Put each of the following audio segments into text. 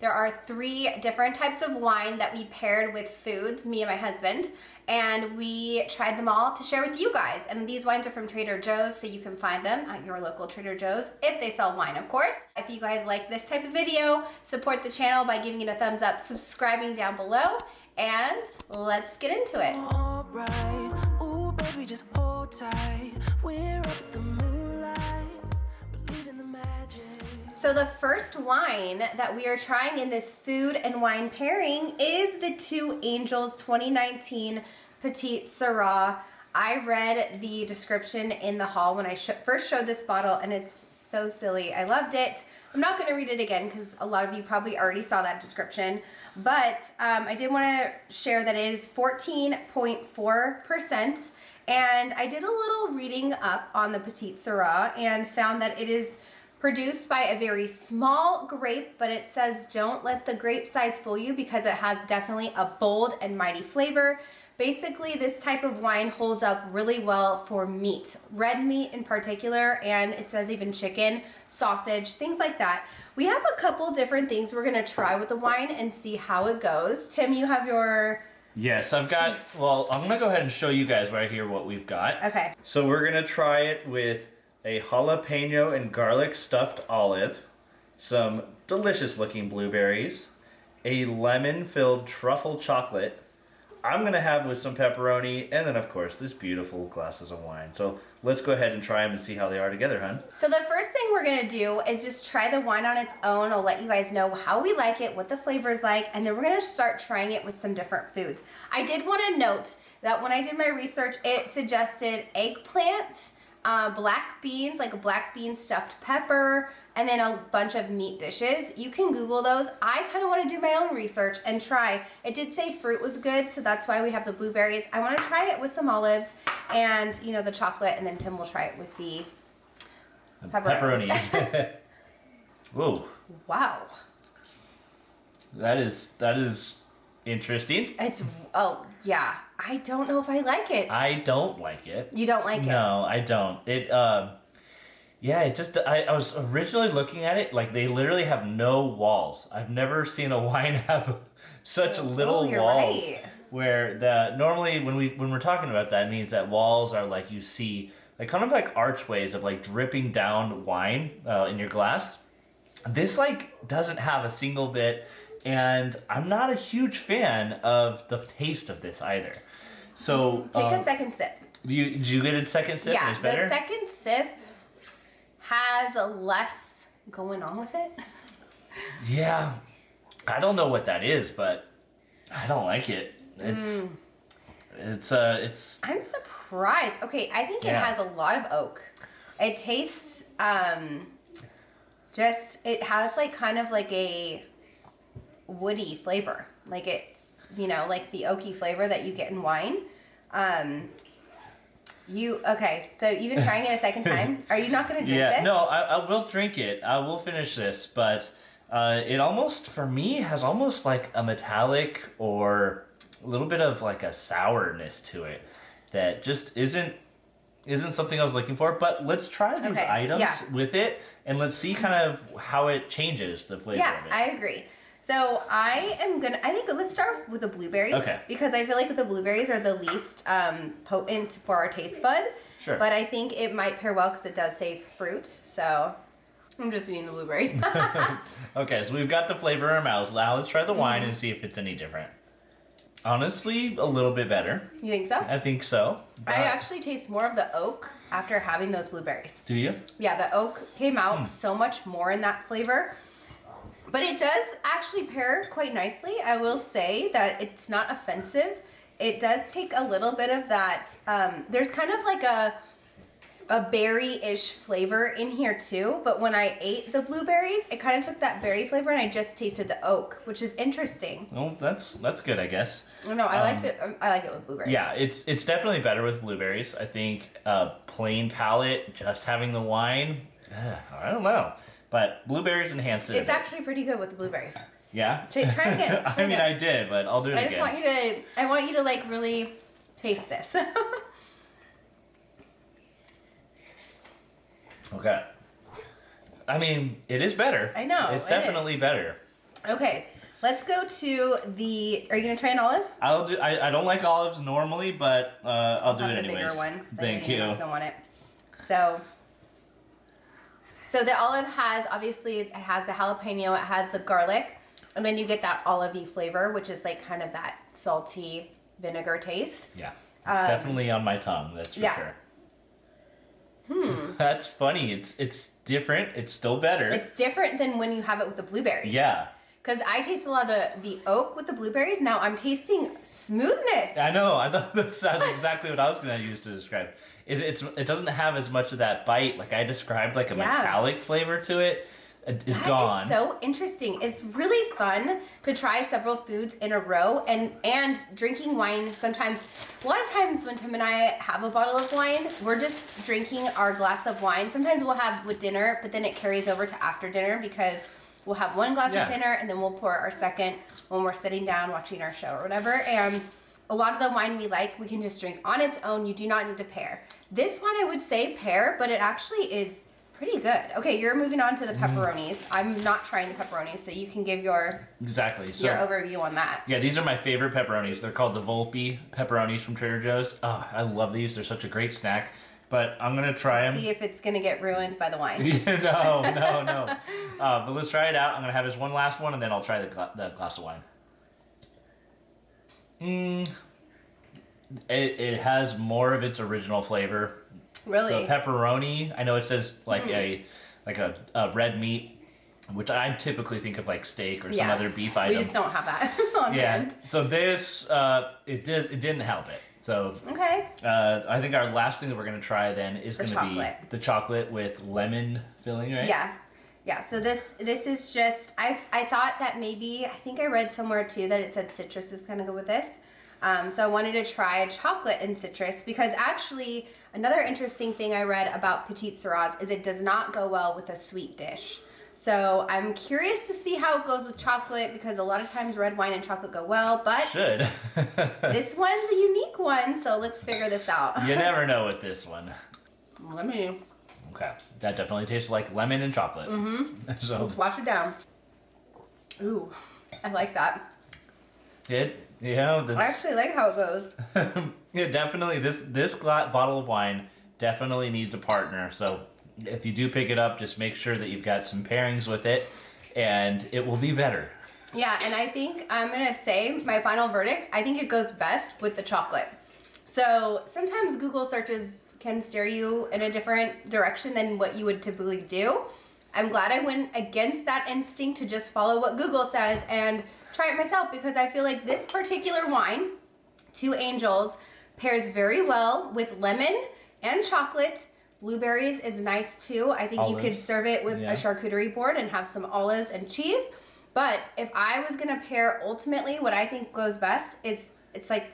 There are 3 different types of wine that we paired with foods, me and my husband, and we tried them all to share with you guys. And these wines are from Trader Joe's, so you can find them at your local Trader Joe's if they sell wine, of course. If you guys like this type of video, support the channel by giving it a thumbs up, subscribing down below, and let's get into it. All right, ooh, baby, just hold tight. We're up at the moonlight, believe in the magic. So the first wine that we are trying in this food and wine pairing is the Two Angels 2019 Petite Sirah. I read the description in the haul when I first showed this bottle, and it's so silly. I loved it. I'm not going to read it again because a lot of you probably already saw that description, but I did want to share that it is 14.4%, and I did a little reading up on the Petite Sirah and found that it is produced by a very small grape, but it says don't let the grape size fool you because it has definitely a bold and mighty flavor. Basically, this type of wine holds up really well for meat, red meat in particular, and it says even chicken, sausage, things like that. We have a couple different things we're gonna try with the wine and see how it goes. Tim, you have your... Yes, I've got, well, I'm gonna go ahead and show you guys right here what we've got. Okay. So we're gonna try it with a jalapeno and garlic stuffed olive, some delicious looking blueberries, a lemon filled truffle chocolate. I'm gonna have with some pepperoni, and then of course this beautiful glasses of wine. So let's go ahead and try them and see how they are together, hun. So the first thing we're gonna do is just try the wine on its own. I'll let you guys know how we like it, what the flavor is like, and then we're gonna start trying it with some different foods. I did wanna note that when I did my research, it suggested eggplant, black beans, like a black bean stuffed pepper, and then a bunch of meat dishes. You can Google those. I kind of want to do my own research and try. It did say fruit was good, so that's why we have the blueberries. I want to try it with some olives and, you know, the chocolate, and then Tim will try it with the pepperonis. Whoa. Wow. That is interesting. It's, oh, yeah. I don't know if I like it. I don't like it. You don't like it? No, I don't. It, yeah, it just, I was originally looking at it, like they literally have no walls. I've never seen a wine have such little you're walls. right. Where normally when we're talking about that, it means that walls are like you see, like kind of like archways of like dripping down wine in your glass. This like doesn't have a single bit, and I'm not a huge fan of the taste of this either. So take a second sip. Did you get a second sip? Yeah, It's better? the second sip has less going on with it. Yeah, I don't know what that is, but I don't like it. It's I'm surprised. Okay, I think it has a lot of oak. It tastes it has like kind of like a woody flavor. Like it's, you know, like the oaky flavor that you get in wine. Okay, so you've been trying it a second time. Are you not going to drink this? No, I will drink it. I will finish this, but it almost, for me, has almost like a metallic or a little bit of like a sourness to it that just isn't something I was looking for. But let's try these items with it, and let's see kind of how it changes the flavor of it. I agree. So I think let's start with the blueberries. Okay. Because I feel like the blueberries are the least potent for our taste bud. Sure. But I think it might pair well because it does say fruit. So I'm just eating the blueberries. Okay, so we've got the flavor in our mouths. Now let's try the wine and see if it's any different. Honestly, a little bit better. You think so? I think so. I actually taste more of the oak after having those blueberries. Do you? Yeah, the oak came out so much more in that flavor. But it does actually pair quite nicely. I will say that it's not offensive. It does take a little bit of that, there's kind of like a berry-ish flavor in here too, but when I ate the blueberries, it kind of took that berry flavor and I just tasted the oak, which is interesting. Oh, that's good, I guess. No, I like it with blueberries. Yeah, it's definitely better with blueberries. I think plain palate, just having the wine, I don't know. But blueberries enhance it. It's actually pretty good with the blueberries. Yeah? Try it again. I mean, I did, but I'll do it again. I want you to like really taste this. Okay. I mean, it is better. I know. It's definitely better. Okay, let's go to the, are you gonna try an olive? I'll do. I don't like olives normally, but I'll do it the anyways. bigger one. Thank you. I don't want it. So the olive has, obviously, it has the jalapeno, it has the garlic, and then you get that olivey flavor, which is like kind of that salty vinegar taste. Yeah, it's definitely on my tongue. That's for sure. That's funny. It's different. It's still better. It's different than when you have it with the blueberries. Yeah. Because I taste a lot of the oak with the blueberries. Now I'm tasting smoothness. I know. I thought that's exactly what I was going to use to describe. It doesn't have as much of that bite. Like I described, like a metallic flavor to it. Is gone. That is so interesting. It's really fun to try several foods in a row, and drinking wine sometimes. A lot of times when Tim and I have a bottle of wine, we're just drinking our glass of wine. Sometimes we'll have with dinner, but then it carries over to after dinner because we'll have one glass of dinner and then we'll pour our second when we're sitting down watching our show or whatever. And a lot of the wine we like, we can just drink on its own. You do not need to pair. This one I would say pair, but it actually is pretty good. Okay, you're moving on to the pepperonis. I'm not trying the pepperonis, so you can give your your overview on that. Yeah, these are my favorite pepperonis. They're called the Volpe pepperonis from Trader Joe's. Oh, I love these. They're such a great snack. But I'm gonna try them. See if it's gonna get ruined by the wine. no. But let's try it out. I'm gonna have this one last one, and then I'll try the glass of wine. It has more of its original flavor. Really? So pepperoni, I know it says like a red meat, which I typically think of like steak or some other beef item. We just don't have that on hand. So this it didn't help it. So okay. I think our last thing that we're gonna try then is gonna be the chocolate with lemon filling, right? Yeah. So this is just I thought that maybe I think I read somewhere too that it said citrus is gonna go with this. So I wanted to try chocolate and citrus because actually another interesting thing I read about Petite Sirahs is it does not go well with a sweet dish. So I'm curious to see how it goes with chocolate because a lot of times red wine and chocolate go well, but this one's a unique one, so let's figure this out. You never know with this one. Okay, that definitely tastes like lemon and chocolate. So let's wash it down. Ooh, I like that. I actually like how it goes. Yeah, definitely. This bottle of wine definitely needs a partner. So if you do pick it up, just make sure that you've got some pairings with it, and it will be better. Yeah, and I think I'm gonna say my final verdict. I think it goes best with the chocolate. So sometimes Google searches can steer you in a different direction than what you would typically do. I'm glad I went against that instinct to just follow what Google says and try it myself because I feel like this particular wine, Two Angels, pairs very well with lemon and chocolate. Blueberries is nice too. I think you could serve it with a charcuterie board and have some olives and cheese. But if I was gonna pair ultimately what I think goes best is it's like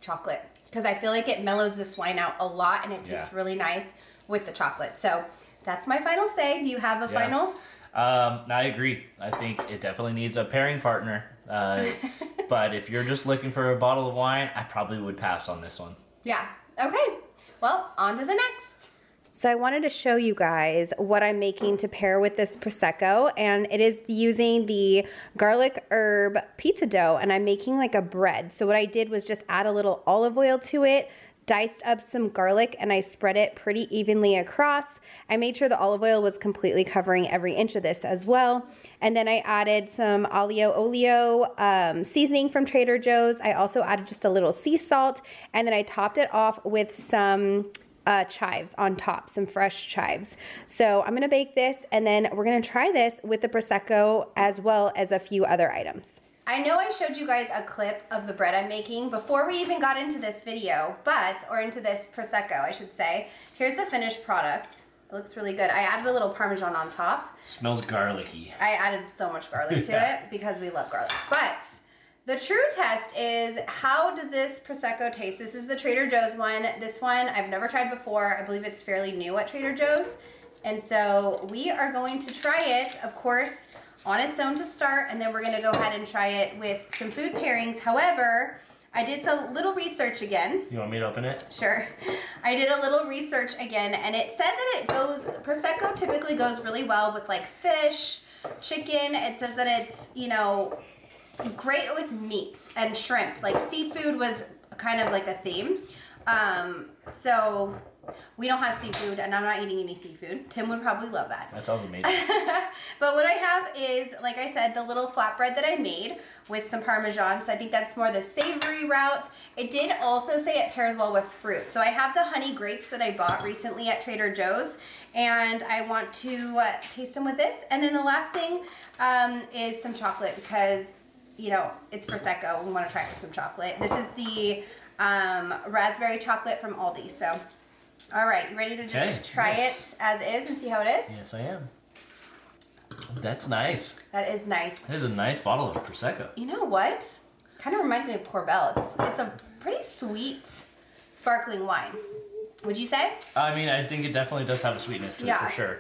chocolate because I feel like it mellows this wine out a lot and it tastes really nice with the chocolate. So that's my final say. Do you have a final? I agree. I think it definitely needs a pairing partner. But if you're just looking for a bottle of wine, I probably would pass on this one. Yeah. Okay. Well, on to the next. So I wanted to show you guys what I'm making to pair with this Prosecco, and it is using the garlic herb pizza dough, and I'm making like a bread. So what I did was just add a little olive oil to it, diced up some garlic, and I spread it pretty evenly across. I made sure the olive oil was completely covering every inch of this as well. And then I added some aglio olio seasoning from Trader Joe's. I also added just a little sea salt, and then I topped it off with some chives on top, some fresh chives. So I'm gonna bake this, and then we're gonna try this with the Prosecco as well as a few other items. I know I showed you guys a clip of the bread I'm making before we even got into this video, or into this Prosecco, I should say. Here's the finished product. It looks really good. I added a little Parmesan on top. Smells garlicky. I added so much garlic to it because we love garlic. But the true test is, how does this Prosecco taste? This is the Trader Joe's one. This one I've never tried before. I believe it's fairly new at Trader Joe's. And so we are going to try it, of course, on its own to start, and then we're gonna go ahead and try it with some food pairings. However, I did a little research again. You want me to open it? Sure. I did a little research again, and it said that Prosecco typically goes really well with like fish, chicken. It says that it's, you know, great with meat and shrimp. Like seafood was kind of like a theme. So we don't have seafood, and I'm not eating any seafood. Tim would probably love that. That sounds amazing. But what I have is, like I said, the little flatbread that I made with some Parmesan. So I think that's more the savory route. It did also say it pairs well with fruit. So I have the honey grapes that I bought recently at Trader Joe's, and I want to taste them with this. And then the last thing is some chocolate because, you know, it's Prosecco. We want to try it with some chocolate. This is the raspberry chocolate from Aldi. So, all right, you ready to just try it as is and see how it is? Yes, I am. That's nice. That is nice. That is a nice bottle of Prosecco. You know what? Kind of reminds me of Corbel. It's a pretty sweet sparkling wine. Would you say? I mean, I think it definitely does have a sweetness to it for sure.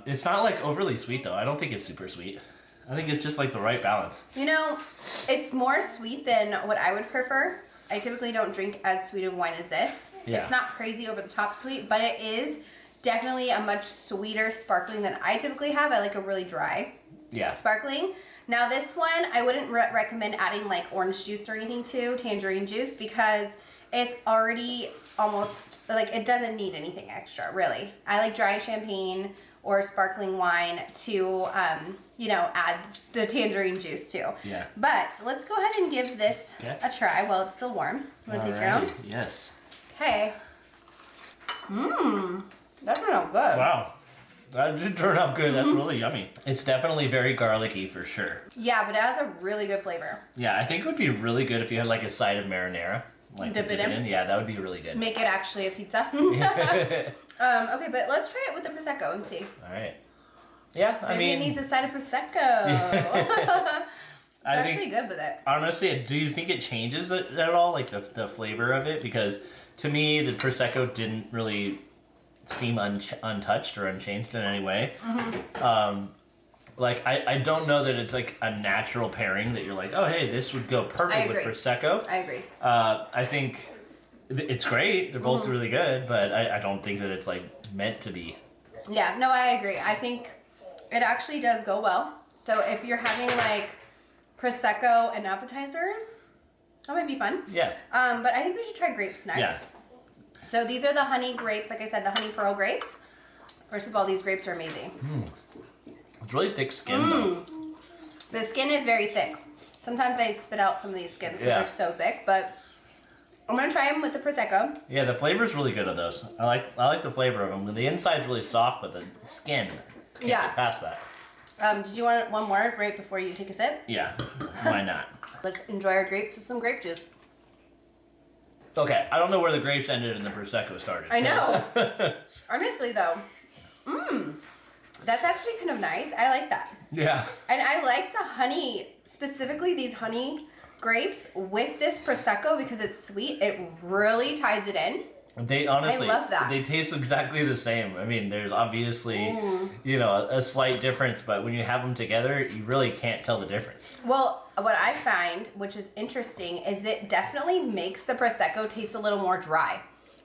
It's not like overly sweet though. I don't think it's super sweet. I think it's just like the right balance. You know, it's more sweet than what I would prefer. I typically don't drink as sweet of wine as this. Yeah. It's not crazy over the top sweet, but it is definitely a much sweeter sparkling than I typically have. I like a really dry sparkling. Now this one, I wouldn't recommend adding like orange juice or anything to, tangerine juice, because it's already almost, like it doesn't need anything extra, really. I like dry champagne or sparkling wine to, you know, add the tangerine juice to. Yeah. But let's go ahead and give this a try while it's still warm. You want to take your own? Yes. Okay. That turned out good. Wow. That did turn out good. That's really yummy. It's definitely very garlicky for sure. Yeah, but it has a really good flavor. Yeah, I think it would be really good if you had like a side of marinara. Like Dip it in? Yeah, that would be really good. Make it actually a pizza. Okay, but let's try it with the Prosecco and see. All right. Yeah, I Maybe mean, it needs a side of Prosecco. It's actually good with it. Honestly, do you think it changes it at all, like the flavor of it? Because to me, the Prosecco didn't really seem untouched or unchanged in any way. Like, I don't know that it's like a natural pairing that you're like, oh, hey, this would go perfect with Prosecco. I agree. I think it's great. They're both really good, but I don't think that it's like meant to be. Yeah, no, I agree. I think it actually does go well. So if you're having like Prosecco and appetizers, that might be fun. Yeah. But I think we should try grapes next. Yeah. So these are the honey grapes. Like I said, the honey pearl grapes. First of all, these grapes are amazing. It's really thick skin, though. The skin is very thick. Sometimes I spit out some of these skins because they're so thick, but I'm gonna try them with the Prosecco. Yeah, the flavor's really good of those. I like the flavor of them. The inside's really soft, but the skin can't get past that. Did you want one more right before you take a sip? Yeah, why not? Let's enjoy our grapes with some grape juice. Okay, I don't know where the grapes ended and the Prosecco started. I know. Honestly, though, that's actually kind of nice. I like that. Yeah. And I like the honey, specifically these honey grapes with this Prosecco because it's sweet. It really ties it in. They honestly, I love that. They taste exactly the same. I mean, there's obviously, you know, a slight difference, but when you have them together, you really can't tell the difference. Well, what I find, which is interesting, is it definitely makes the Prosecco taste a little more dry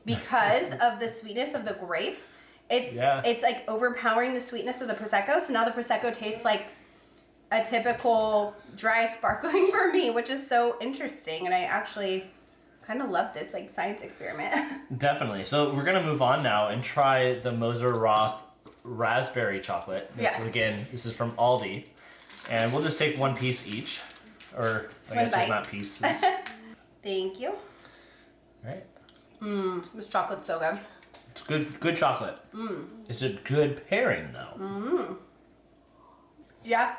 because of the sweetness of the grape. It's like overpowering the sweetness of the Prosecco. So now the Prosecco tastes like a typical dry sparkling for me, which is so interesting. And I actually kind of love this like science experiment. Definitely. So we're gonna move on now and try the Moser Roth raspberry chocolate. This is from Aldi, and we'll just take one piece each, or I guess it's not pieces. Thank you. All right. This chocolate's so good. It's good chocolate. It's a good pairing though. Yeah.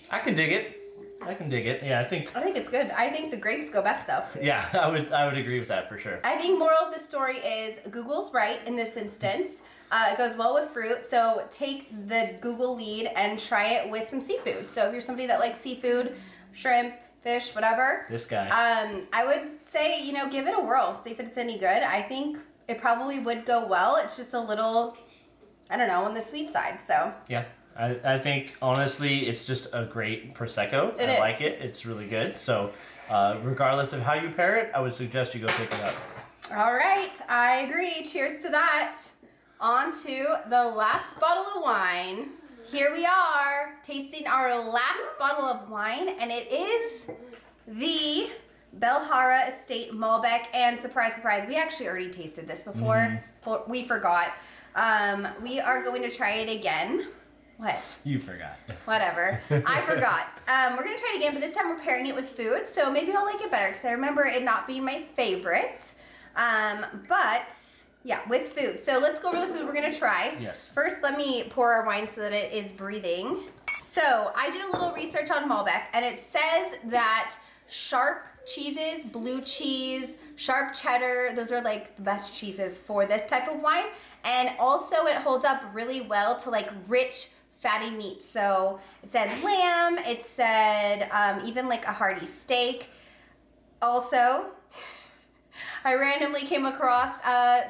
I can dig it. Yeah, I think it's good. I think the grapes go best though. Yeah, I would agree with that for sure. I think moral of the story is Google's right in this instance. It goes well with fruit, so take the Google lead and try it with some seafood. So if you're somebody that likes seafood, shrimp, fish, whatever. This guy. I would say, you know, give it a whirl. See if it's any good. I think it probably would go well. It's just a little, I don't know, on the sweet side, so. Yeah. I think, honestly, it's just a great Prosecco. I like it. It's really good. So, regardless of how you pair it, I would suggest you go pick it up. All right. I agree. Cheers to that. On to the last bottle of wine. here we are tasting our last bottle of wine, and it is the Belhara Estate Malbec. And surprise, surprise, we actually already tasted this before. We forgot. We are going to try it again. What? You forgot. Whatever. I forgot. We're going to try it again, but this time we're pairing it with food, so maybe I'll like it better because I remember it not being my favorite. But yeah, with food. So let's go over the food we're going to try. Yes. First, let me pour our wine so that it is breathing. So I did a little research on Malbec, and it says that sharp cheeses, blue cheese, sharp cheddar, those are like the best cheeses for this type of wine. And also it holds up really well to like rich, fatty meat. So it said lamb, it said even like a hearty steak. Also, I randomly came across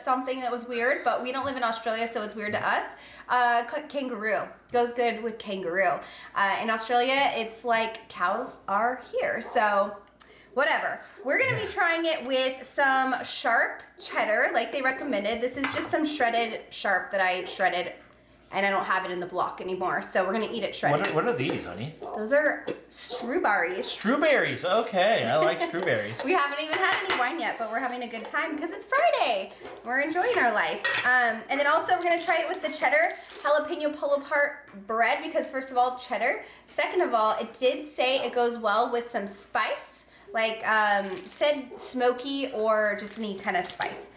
something that was weird, but we don't live in Australia, so it's weird to us. Kangaroo. Goes good with kangaroo. In Australia, it's like cows are here, so whatever. We're gonna be trying it with some sharp cheddar, like they recommended. This is just some shredded sharp that I shredded, and I don't have it in the block anymore, so we're gonna eat it shredded. What are these, honey? Those are strawberries. Strawberries. Okay, I like strawberries. We haven't even had any wine yet, but we're having a good time because it's Friday. We're enjoying our life. And then also we're gonna try it with the cheddar jalapeno pull-apart bread because first of all, cheddar. Second of all, it did say it goes well with some spice, like it said smoky or just any kind of spice.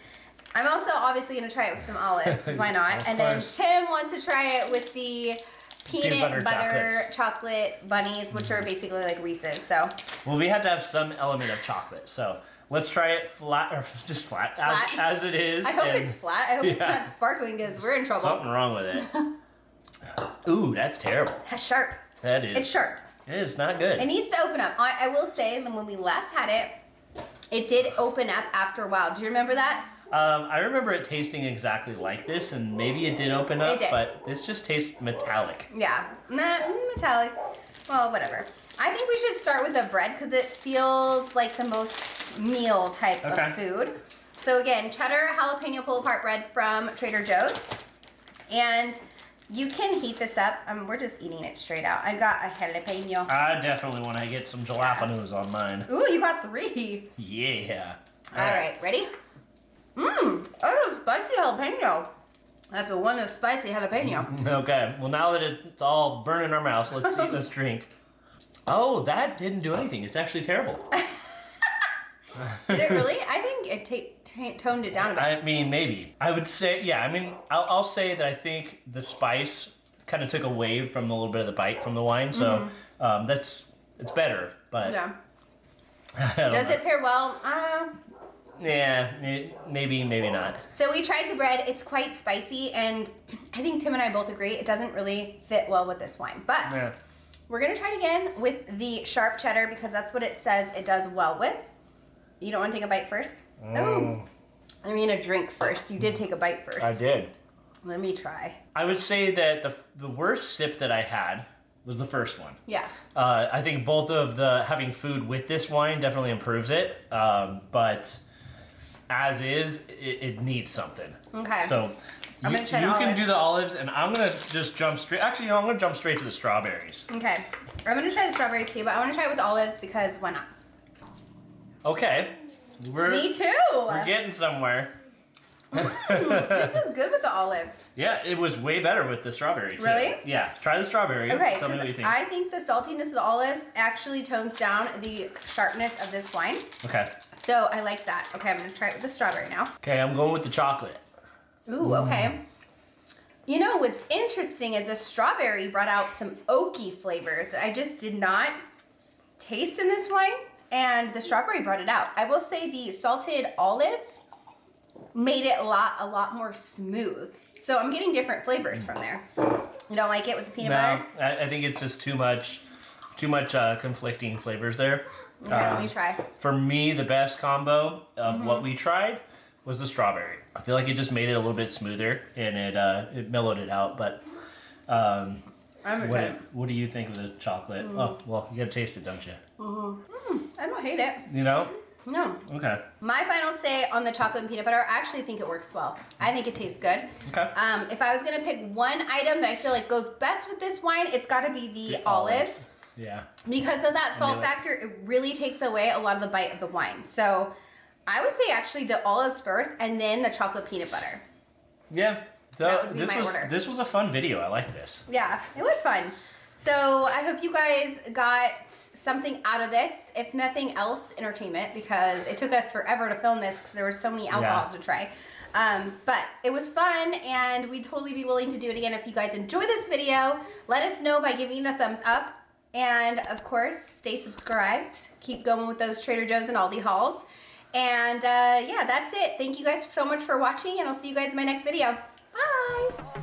I'm also obviously gonna try it with some olives, because why not? And then Tim wants to try it with the peanut butter chocolate bunnies, which are basically like Reese's. So well, we had to have some element of chocolate, so let's try it flat, or just flat. As it is. I hope it's flat. I hope it's not sparkling because we're in trouble. Something wrong with it. Ooh, that's terrible. That's sharp. That is. It's sharp. It is not good. It needs to open up. I will say that when we last had it, it did open up after a while. Do you remember that? I remember it tasting exactly like this, and maybe it did open up, but this just tastes metallic. Yeah, metallic. Well, whatever. I think we should start with the bread because it feels like the most meal type of food. So again, cheddar jalapeno pull-apart bread from Trader Joe's. And you can heat this up. We're just eating it straight out. I got a jalapeno. I definitely want to get some jalapenos on mine. Ooh, you got 3. Yeah. All right, ready? That is spicy jalapeno. That's a one of spicy jalapeno. Okay, well now that it's all burning our mouths, let's eat this drink. Oh, that didn't do anything. It's actually terrible. Did it really? I think it toned it down a bit. I mean, maybe. I would say, yeah, I mean, I'll say that I think the spice kind of took away from a little bit of the bite from the wine, so it's better, but... Yeah. Does it pair well? Yeah, maybe not. So we tried the bread. It's quite spicy, and I think Tim and I both agree it doesn't really fit well with this wine. But we're going to try it again with the sharp cheddar because that's what it says it does well with. You don't want to take a bite first? Oh. I mean a drink first. You did take a bite first. I did. Let me try. I would say that the worst sip that I had was the first one. Yeah. I think both of the having food with this wine definitely improves it, but... as is, it needs something. Okay. So I'm gonna try the olives. You can do the olives, and I'm gonna just jump straight. Actually, I'm gonna jump straight to the strawberries. Okay. I'm gonna try the strawberries too, but I want to try it with olives because why not? Okay. Me too. We're getting somewhere. This was good with the olive. Yeah, it was way better with the strawberry too. Really? Yeah. Try the strawberry. Okay, Tell me what you think. I think the saltiness of the olives actually tones down the sharpness of this wine. Okay. So I like that. Okay, I'm gonna try it with the strawberry now. Okay, I'm going with the chocolate. Ooh, okay. You know, what's interesting is the strawberry brought out some oaky flavors that I just did not taste in this wine, and the strawberry brought it out. I will say the salted olives made it a lot more smooth. So I'm getting different flavors from there. You don't like it with the peanut butter? No, I think it's just too much conflicting flavors there. Okay, let me try. For me, the best combo of what we tried was the strawberry. I feel like it just made it a little bit smoother, and it mellowed it out. But what do you think of the chocolate? Oh, well, you gotta taste it, don't you? I don't hate it. You know? No. Okay. My final say on the chocolate and peanut butter, I actually think it works well. I think it tastes good. Okay. If I was going to pick one item that I feel like goes best with this wine, it's got to be the olives. Yeah. Because of that salt factor, it really takes away a lot of the bite of the wine. So I would say actually the olives first and then the chocolate peanut butter. Yeah. So That would be my order. This was a fun video. I liked this. Yeah, it was fun. So I hope you guys got something out of this. If nothing else, entertainment, because it took us forever to film this because there were so many alcohols to try. But it was fun, and we'd totally be willing to do it again if you guys enjoy this video. Let us know by giving it a thumbs up. And of course, stay subscribed. Keep going with those Trader Joe's and Aldi hauls. And yeah, that's it. Thank you guys so much for watching, and I'll see you guys in my next video. Bye!